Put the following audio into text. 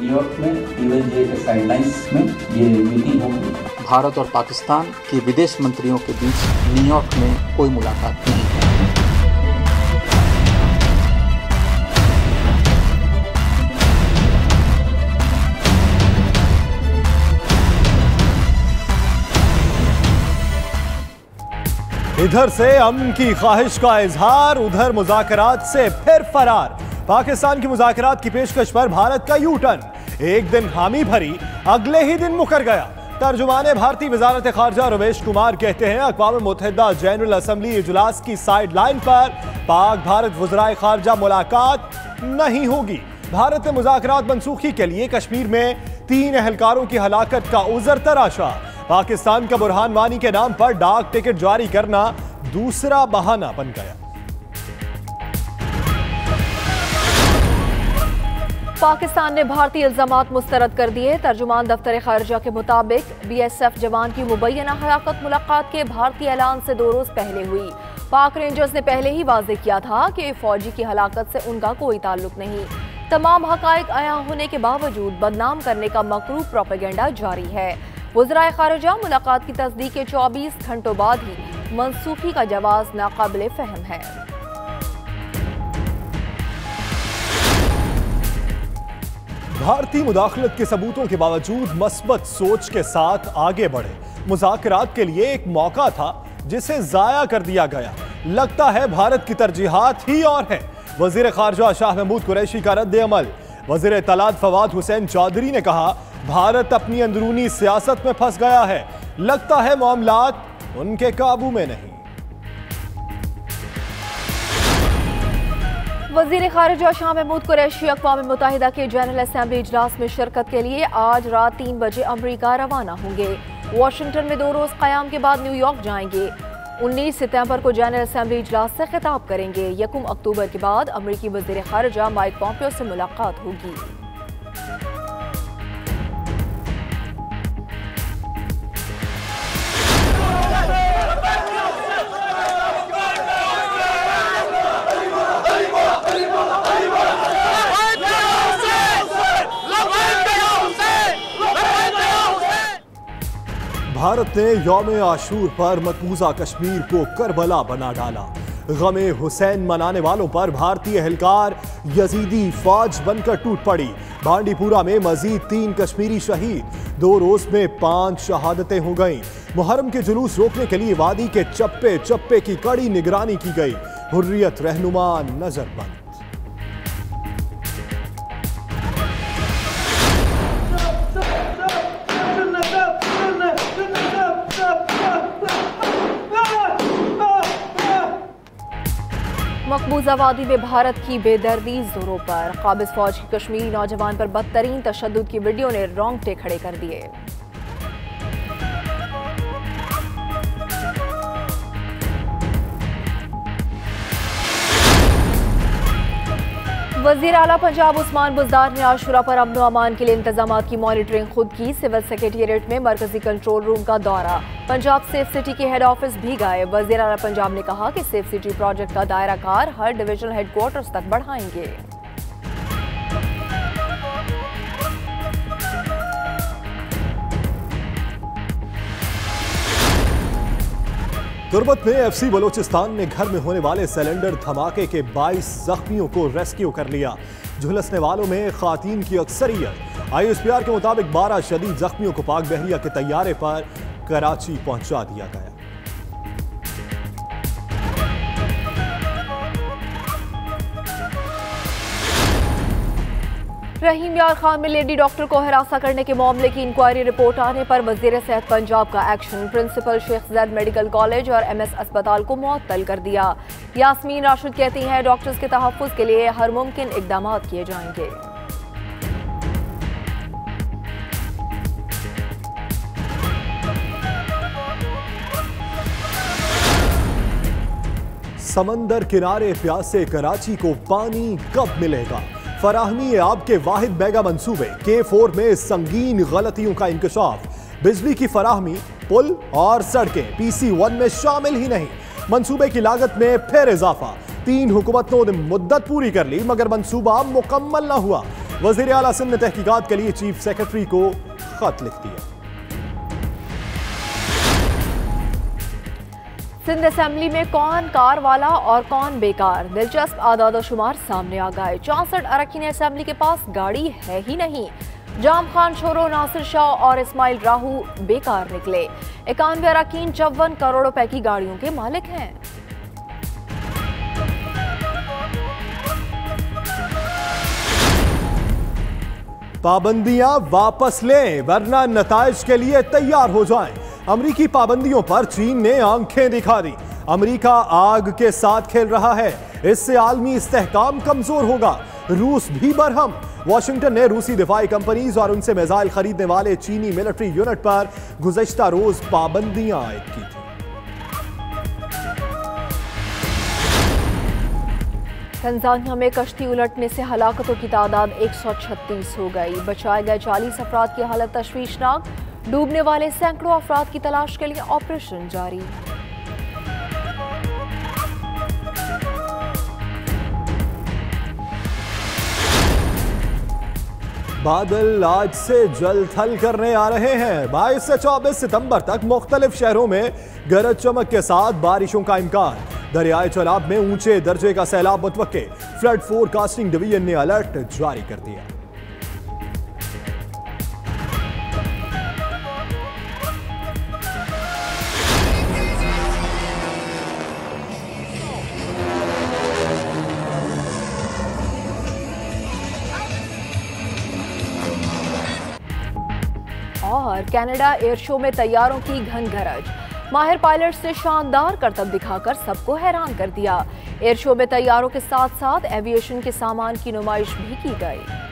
New York में UNGA के sidelines में ये मीटिंग होगी। भारत और पाकिस्तान के विदेश मंत्रियों के बीच न्यूयॉर्क में कोई मुलाकात नहीं है। इधर से अमन की ख्वाहिश का इजहार, उधर मुज़ाकरात से फिर फरार। पाकिस्तान की मुज़ाकरात की पेशकश पर भारत का यू टर्न। एक दिन हामी भरी, अगले ही दिन मुकर गया। तर्जुमाने भारतीय वजारत खारजा रमेश कुमार कहते हैं, अक़वाम मुत्तहिदा जनरल असम्बली इजलास की साइड लाइन पर पाक भारत वज़राए खारजा मुलाकात नहीं होगी। भारत ने मुज़ाकरात मनसूखी के लिए कश्मीर में 3 एहलकारों की हलाकत का उज़र तराशा। पाकिस्तान का बुरहान वानी के नाम पर डाक टिकट जारी करना दूसरा बहाना बन गया। पाकिस्तान ने भारतीय इल्जामात मुस्तरद कर दिए। तर्जुमान दफ्तर खारजा के मुताबिक BSF जवान की मुबैना हलाकत मुलाकात के भारतीय ऐलान से 2 रोज पहले हुई। पाक रेंजर्स ने पहले ही वाज़ेह किया था कि फौजी की हलाकत से उनका कोई ताल्लुक नहीं। तमाम हकायक आया होने के बावजूद बदनाम करने का मकरूह प्रोपेगेंडा जारी है। वज़राए खारजा मुलाकात की तस्दीक के 24 घंटों बाद ही मनसूखी का जवाब नाकाबिले फहम है। भारतीय मुदाखलत के सबूतों के बावजूद मस्बत सोच के साथ आगे बढ़े। मुज़ाकरात के लिए एक मौका था जिसे जाया कर दिया गया। लगता है भारत की तरजीहात ही और है। वज़ीर खारजा शाह महमूद कुरैशी का रद्द अमल। वज़ीर इत्तलात फवाद हुसैन चौधरी ने कहा, भारत अपनी अंदरूनी सियासत में फंस गया है। लगता है मामलात उनके काबू में नहीं। वज़ीर खारजा शाह महमूद कुरैशी अक़वाम मुत्तहिदा के जनरल असम्बली इजलास में शिरकत के लिए आज रात 3 बजे अमरीका रवाना होंगे। वाशिंगटन में 2 रोज क़याम के बाद न्यूयॉर्क जाएंगे। 19 सितंबर को जनरल असम्बली इजलास से खिताब करेंगे। 1 अक्टूबर के बाद अमरीकी वज़ीर खारजा माइक पॉम्पियो से मुलाकात होगी। भारत ने यौम आशूर पर मकबूजा कश्मीर को करबला बना डाला। गमे हुसैन मनाने वालों पर भारतीय एहलकार यजीदी फौज बनकर टूट पड़ी। बांडीपुरा में मजीद 3 कश्मीरी शहीद। 2 रोज में 5 शहादतें हो गईं। मुहर्रम के जुलूस रोकने के लिए वादी के चप्पे चप्पे की कड़ी निगरानी की गई। हुर्रियत रहनुमा नजरबंद। मकबूजा वादी में भारत की बेदर्दी जोरों पर। काबिज फौज की कश्मीरी नौजवान पर बदतरीन तशद्दुद की वीडियो ने रोंगटे खड़े कर दिए। वज़ीर आला पंजाब उस्मान बुज़दार ने आशुरा पर अमन व अमान के लिए इंतजाम की मॉनिटरिंग खुद की। सिविल सेक्रेटेरिएट में मरकजी कंट्रोल रूम का दौरा। पंजाब सेफ सिटी के हेड ऑफिस भी गए। वज़ीर आला पंजाब ने कहा कि सेफ सिटी प्रोजेक्ट का दायरा कार हर डिविजनल हेडक्वार्टर्स तक बढ़ाएंगे। तुर्बत में FC बलोचिस्तान ने घर में होने वाले सिलेंडर धमाके के 22 जख्मियों को रेस्क्यू कर लिया। झुलसने वालों में खातीन की अक्सरियत। ISPR के मुताबिक 12 शदीद जख्मियों को पाक बहरिया के तैयारे पर कराची पहुंचा दिया गया। रहीम यार खान में लेडी डॉक्टर को हिरासा करने के मामले की इंक्वायरी रिपोर्ट आने पर वज़ीर सेहत पंजाब का एक्शन। प्रिंसिपल शेख ज़ैद मेडिकल कॉलेज और MS अस्पताल को मुअत्तल कर दिया। यास्मीन राशिद कहती हैं, डॉक्टर्स के तहफ़्फ़ुज़ के लिए हर मुमकिन इक़दामात किए जाएंगे। समंदर किनारे प्यासे कराची को पानी कब मिलेगा? फराहमी आब के वाहिद मेगा मंसूबे K4 में संगीन गलतियों का इंकशाफ। बिजली की फराहमी, पुल और सड़कें PC1 में शामिल ही नहीं। मंसूबे की लागत में फिर इजाफा। 3 हुकूमतों ने मुद्दत पूरी कर ली मगर मंसूबा मुकम्मल न हुआ। वजीर आला सिंध ने तहकीकात के लिए चीफ सेक्रेटरी को खत लिख दिया। सिंध असेंबली में कौन कार वाला और कौन बेकार, दिलचस्प आदादोशुमार सामने आ गए। 64 अरकान असेंबली के पास गाड़ी है ही नहीं। जाम खान छोरो, नासिर शाह और इस्माइल राहू बेकार निकले। 91 अरकान 54 करोड़ रुपए की गाड़ियों के मालिक हैं। पाबंदियां वापस लें वरना नताइज के लिए तैयार हो जाएं। अमरीकी पाबंदियों पर चीन ने आंखें दिखा दी। अमरीका आग के साथ खेल रहा है, इससे आलमी इस्तेहकाम कमजोर होगा। रूस भी बरहम। वाशिंगटन ने रूसी दिफाई कंपनीज और उनसे मिसाइल खरीदने वाले चीनी मिलिट्री यूनिट पर गुज़श्ता रोज पाबंदियां आयद की थी। तंजानिया में कश्ती उलटने से हलाकतों की तादाद 136 हो गई। बचाए गए 40 अफराद की हालत तशवीशनाक। डूबने वाले सैकड़ों अफराद की तलाश के लिए ऑपरेशन जारी। बादल आज से जल थल करने आ रहे हैं। 22 से 24 सितंबर तक मुख्तलिफ शहरों में गरज चमक के साथ बारिशों का इम्कान। दरियाए चनाब में ऊंचे दर्जे का सैलाब मुतवक्के। फ्लड फोरकास्टिंग डिवीजन ने अलर्ट जारी कर दिया। और कनाडा एयर शो में तैयारों की घनघरज। माहिर पायलट्स ने शानदार करतब दिखाकर सबको हैरान कर दिया। एयर शो में तैयारों के साथ साथ एविएशन के सामान की नुमाइश भी की गई।